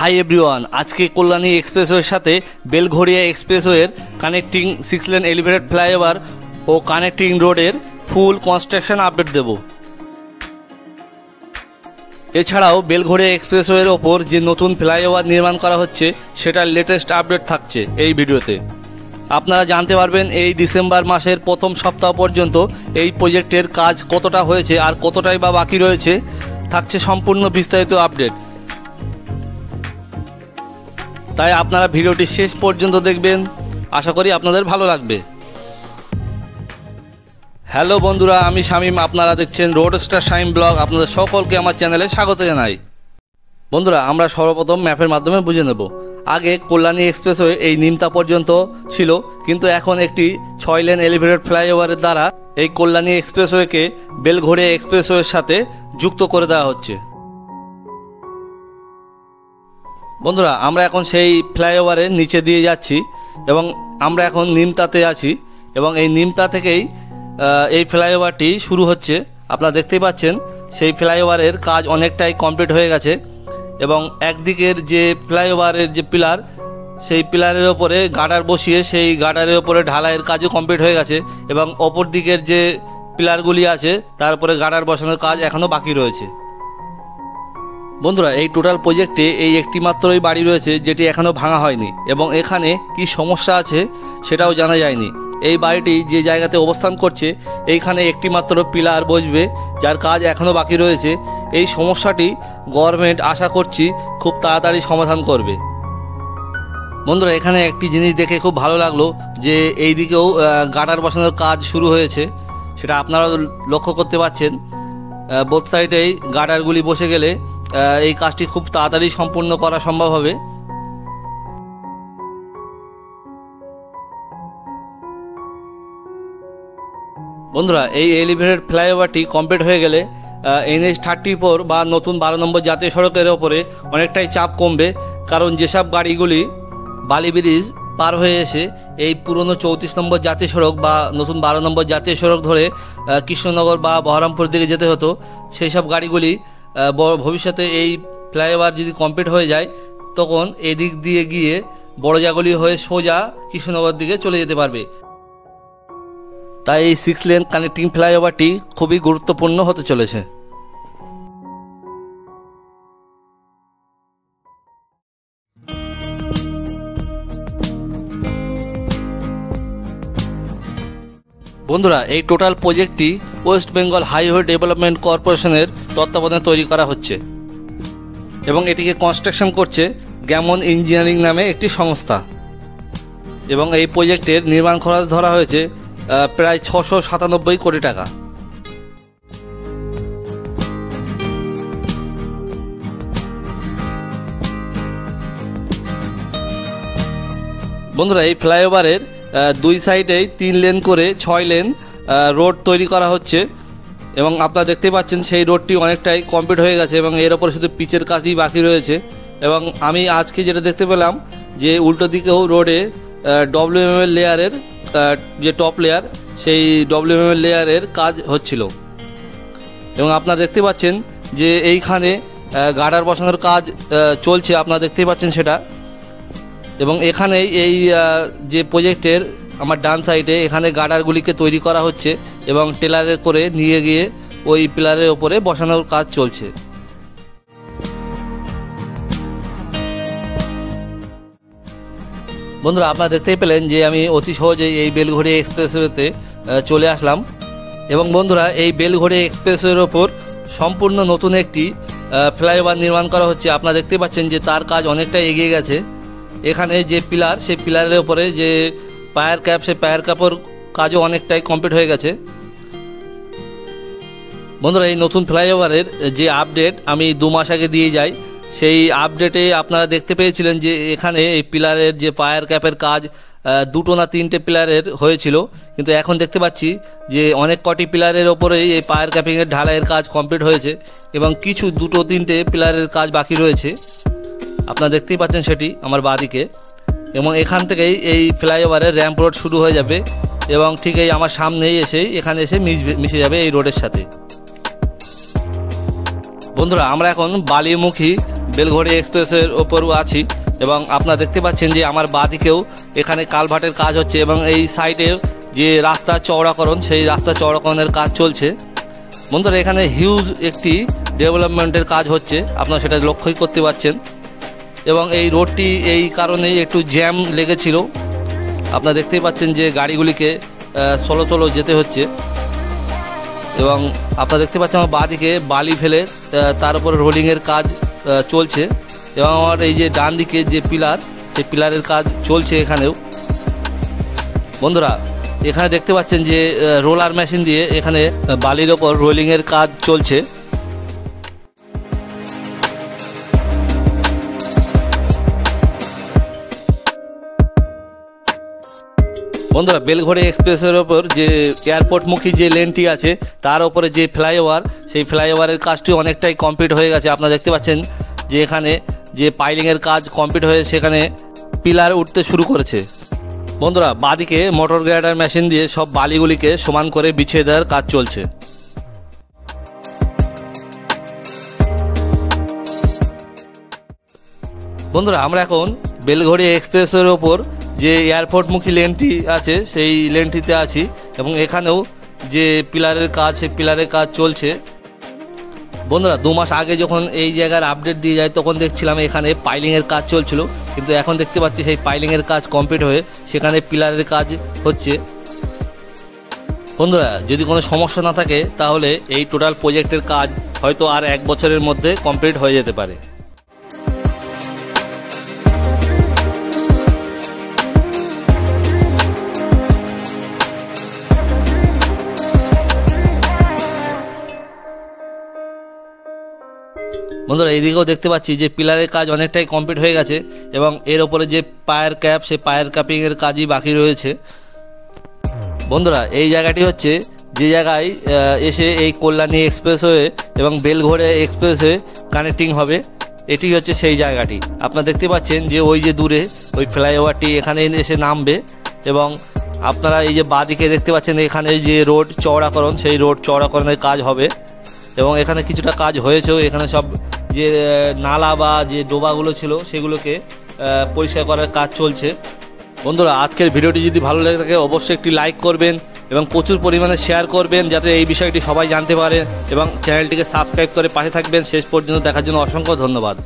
Hi everyone, আজকে কল্যাণী এক্সপ্রেসওয়ের সাথে বেলঘড়িয়া এক্সপ্রেসওয়ের কানেক্টিং 6 লেন এলিভেটেড ফ্লাইওভার ও কানেক্টিং রোডের ফুল কনস্ট্রাকশন আপডেট দেব। এছাড়াও বেলঘড়িয়া এক্সপ্রেসওয়ের ওপর যে নতুন ফ্লাইওভার নির্মাণ করা হচ্ছে সেটার লেটেস্ট আপডেট থাকছে এই ভিডিওতে। আপনারা জানতে পারবেন এই ডিসেম্বর মাসের প্রথম সপ্তাহ পর্যন্ত এই প্রজেক্টের কাজ কতটা হয়েছে আর কতটাই বা বাকি রয়েছে, থাকছে সম্পূর্ণ বিস্তারিত আপডেট। তাই আপনারা ভিডিওটি শেষ পর্যন্ত দেখবেন, আশা করি আপনাদের ভালো লাগবে। হ্যালো বন্ধুরা, আমি শামীম, আপনারা দেখছেন রোডস্টার শামীম ব্লগ। আপনাদের সকলকে আমার চ্যানেলে স্বাগত জানাই। বন্ধুরা, আমরা সর্বপ্রথম ম্যাপের মাধ্যমে বুঝে নেব। আগে কল্যাণী এক্সপ্রেসওয়ে এই নিমতা পর্যন্ত ছিল, কিন্তু এখন একটি 6 লেন এলিভেটেড ফ্লাইওভারের দ্বারা এই কল্যাণী এক্সপ্রেসওয়েকে বেলঘড়িয়া এক্সপ্রেসওয়ের সাথে যুক্ত করে দেওয়া হচ্ছে। বন্ধুরা, আমরা এখন সেই ফ্লাইওভারের নিচে দিয়ে যাচ্ছি এবং আমরা এখন নিমতাতে আছি এবং এই নিমতা থেকেই এই ফ্লাইওভারটি শুরু হচ্ছে। আপনারা দেখতেই পাচ্ছেন সেই ফ্লাইওভারের কাজ অনেকটাই কমপ্লিট হয়ে গেছে এবং একদিকের যে ফ্লাইওভারের যে পিলার, সেই পিলারের ওপরে গার্ডার বসিয়ে সেই গার্ডারের ওপরে ঢালাইয়ের কাজও কমপ্লিট হয়ে গেছে এবং অপর দিকের যে পিলারগুলি আছে তার উপরে গার্ডার বসানোর কাজ এখনও বাকি রয়েছে। বন্ধুরা, এই টোটাল প্রজেক্টে এই একটি মাত্রই বাড়ি রয়েছে যেটি এখনও ভাঙা হয়নি এবং এখানে কি সমস্যা আছে সেটাও জানা যায়নি। এই বাড়িটি যে জায়গাতে অবস্থান করছে এইখানে একটি মাত্র পিলার বসবে, যার কাজ এখনও বাকি রয়েছে। এই সমস্যাটি গভর্নমেন্ট আশা করছি খুব তাড়াতাড়ি সমাধান করবে। বন্ধুরা, এখানে একটি জিনিস দেখে খুব ভালো লাগলো যে এই দিকেও গার্ডার বসানোর কাজ শুরু হয়েছে, সেটা আপনারা লক্ষ্য করতে পারছেন। বোথ সাইডেই গার্ডারগুলি বসে গেলে এই কাজটি খুব তাড়াতাড়ি সম্পূর্ণ করা সম্ভব হবে। বন্ধুরা, এই এলিভেটেড ফ্লাইওভারটি কমপ্লিট হয়ে গেলে NH 34 বা নতুন 12 নম্বর জাতীয় সড়কের ওপরে অনেকটাই চাপ কমবে, কারণ যেসব গাড়িগুলি বালি ব্রিজ পার হয়ে এসে এই পুরনো 34 নম্বর জাতীয় সড়ক বা নতুন 12 নম্বর জাতীয় সড়ক ধরে কৃষ্ণনগর বা বহরমপুর দিকে যেতে হতো, সেই সব গাড়িগুলি ভবিষ্যতে এই ফ্লাইওভার যদি কমপ্লিট হয়ে যায় তখন এদিক দিয়ে গিয়ে বড়জাগুলি হয়ে সোজা কৃষ্ণনগর দিকে চলে যেতে পারবে। তাই এই 6 লেন কানেক্টিং ফ্লাইওভারটি খুবই গুরুত্বপূর্ণ হতে চলেছে। বন্ধুরা, এই টোটাল প্রজেক্টটি ওয়েস্ট বেঙ্গল হাইওয়ে ডেভেলপমেন্ট কর্পোরেশনের তত্ত্বাবধানে তৈরি করা হচ্ছে এবং এটিকে কনস্ট্রাকশন করছে গ্যামন ইঞ্জিনিয়ারিং নামে একটি সংস্থা এবং এই প্রজেক্টের নির্মাণ খরচ ধরা হয়েছে প্রায় 697 কোটি টাকা। বন্ধুরা, এই ফ্লাইওভারের দুই সাইডেই 3 লেন করে 6 লেন রোড তৈরি করা হচ্ছে এবং আপনারা দেখতে পাচ্ছেন সেই রোডটি অনেকটাই কমপ্লিট হয়ে গেছে এবং এর ওপরে শুধু পিচের কাজই বাকি রয়েছে। এবং আমি আজকে যেটা দেখতে পেলাম যে উল্টো দিকেও রোডে WML লেয়ারের যে টপ লেয়ার, সেই WML লেয়ারের কাজ হচ্ছিল এবং আপনারা দেখতে পাচ্ছেন যে এইখানে গার্ডার বসানোর কাজ চলছে, আপনারা দেখতেই পাচ্ছেন সেটা। এবং এখানেই এই যে প্রজেক্টের আমার ডান সাইডে এখানে গার্ডারগুলিকে তৈরি করা হচ্ছে এবং টেলারে করে নিয়ে গিয়ে ওই পিলারের ওপরে বসানোর কাজ চলছে। বন্ধুরা, আপনারা দেখতেই পেলেন যে আমি অতি সহজেই এই বেলঘড়িয়া এক্সপ্রেসওয়েতে চলে আসলাম এবং বন্ধুরা, এই বেলঘড়িয়া এক্সপ্রেসওয়ের ওপর সম্পূর্ণ নতুন একটি ফ্লাইওভার নির্মাণ করা হচ্ছে। আপনারা দেখতে পাচ্ছেন যে তার কাজ অনেকটাই এগিয়ে গেছে। এখানে যে পিলার, সেই পিলারের ওপরে যে পায়ার ক্যাপ, সেই পায়ার ক্যাপের কাজও অনেকটাই কমপ্লিট হয়ে গেছে। বন্ধুরা, এই নতুন ফ্লাইওভারের যে আপডেট আমি 2 মাস আগে দিয়ে যাই, সেই আপডেটে আপনারা দেখতে পেয়েছিলেন যে এখানে এই পিলারের যে পায়ার ক্যাপের কাজ 2টো না 3টে পিলারের হয়েছিল, কিন্তু এখন দেখতে পাচ্ছি যে অনেক কটি পিলারের ওপরেই এই পায়ার ক্যাপিংয়ের ঢালাইয়ের কাজ কমপ্লিট হয়েছে এবং কিছু 2-3টে পিলারের কাজ বাকি রয়েছে। আপনারা দেখতেই পাচ্ছেন সেটি আমার বাঁদিকে এবং এখান থেকেই এই ফ্লাইওভারের র্যাম্প রোড শুরু হয়ে যাবে এবং ঠিক এই আমার সামনেই এখানে এসে মিশে যাবে এই রোডের সাথে। বন্ধুরা, আমরা এখন বালিমুখী বেলঘড়ি এক্সপ্রেসের ওপর আছি এবং আপনারা দেখতে পাচ্ছেন যে আমার বাঁদিকেও এখানে কালভার্টের কাজ হচ্ছে এবং এই সাইডে যে রাস্তা চওড়াকরণ সেই রাস্তা চওড়াকরণের কাজ চলছে। বন্ধুরা এখানে হিউজ একটি ডেভেলপমেন্টের কাজ হচ্ছে, আপনারা সেটা লক্ষ্যই করতে পারছেন। এবং এই রোডটি এই কারণেই একটু জ্যাম লেগেছিল, আপনারা দেখতেই পাচ্ছেন যে গাড়িগুলিকে স্লো যেতে হচ্ছে। এবং আপনারা দেখতে পাচ্ছেন আমার বাঁদিকে বালি ফেলে তার উপরে রোলিংয়ের কাজ চলছে এবং আমার এই যে ডান দিকে যে পিলার, সেই পিলারের কাজ চলছে এখানেও। বন্ধুরা এখানে দেখতে পাচ্ছেন যে রোলার মেশিন দিয়ে এখানে বালির ওপর রোলিংয়ের কাজ চলছে। বন্ধুরা বেলঘড়ি এক্সপ্রেসের ওপর যে এয়ারপোর্টমুখী যে লেনটি আছে তার ওপরে যে ফ্লাইওভার, সেই ফ্লাইওভারের কাজটি অনেকটাই কমপ্লিট হয়ে গেছে। আপনারা দেখতে পাচ্ছেন যে এখানে যে পাইলিংয়ের কাজ কমপ্লিট হয়ে সেখানে পিলার উঠতে শুরু করেছে। বন্ধুরা বাঁদিকে মোটর গ্রেডার মেশিন দিয়ে সব বালিগুলিকে সমান করে বিছিয়ে দেওয়ার কাজ চলছে। বন্ধুরা আমরা এখন বেলঘড়ি এক্সপ্রেসের ওপর যে এয়ারপোর্টমুখী লেনটি আছে সেই লেনটিতে আছি এবং এখানেও যে পিলারের কাজ, সেই পিলারের কাজ চলছে। বন্ধুরা 2 মাস আগে যখন এই জায়গার আপডেট দিয়ে যায় তখন দেখছিলাম এখানে পাইলিংয়ের কাজ চলছিল, কিন্তু এখন দেখতে পাচ্ছি সেই পাইলিংয়ের কাজ কমপ্লিট হয়ে সেখানে পিলারের কাজ হচ্ছে। বন্ধুরা যদি কোনো সমস্যা না থাকে তাহলে এই টোটাল প্রজেক্টের কাজ হয়তো আর 1 বছরের মধ্যে কমপ্লিট হয়ে যেতে পারে। বন্ধুরা এইদিকেও দেখতে পাচ্ছি যে পিলারের কাজ অনেকটাই কমপ্লিট হয়ে গেছে এবং এর ওপরে যে পায়ের ক্যাপ, সেই পায়ের ক্যাপিংয়ের কাজই বাকি রয়েছে। বন্ধুরা এই জায়গাটি হচ্ছে যে জায়গায় এসে এই কল্যাণী এক্সপ্রেসওয়ে এবং বেলঘড়ি এক্সপ্রেসওয়ে কানেক্টিং হবে, এটি হচ্ছে সেই জায়গাটি। আপনারা দেখতে পাচ্ছেন যে ওই যে দূরে ওই ফ্লাইওভারটি এখানে এসে নামবে এবং আপনারা এই যে বাঁদিকে দেখতে পাচ্ছেন এখানে যে রোড চওড়াকরণ, সেই রোড চওড়াকরণের কাজ হবে এবং এখানে কিছুটা কাজ হয়েছেও। এখানে সব যে নালা বা যে ডোবাগুলো ছিল সেগুলোকে পরিষ্কার করার কাজ চলছে। বন্ধুরা আজকের ভিডিওটি যদি ভালো লেগে থাকে অবশ্যই একটি লাইক করবেন এবং প্রচুর পরিমাণে শেয়ার করবেন যাতে এই বিষয়টি সবাই জানতে পারে এবং চ্যানেলটিকে সাবস্ক্রাইব করে পাশে থাকবেন। শেষ পর্যন্ত দেখার জন্য অসংখ্য ধন্যবাদ।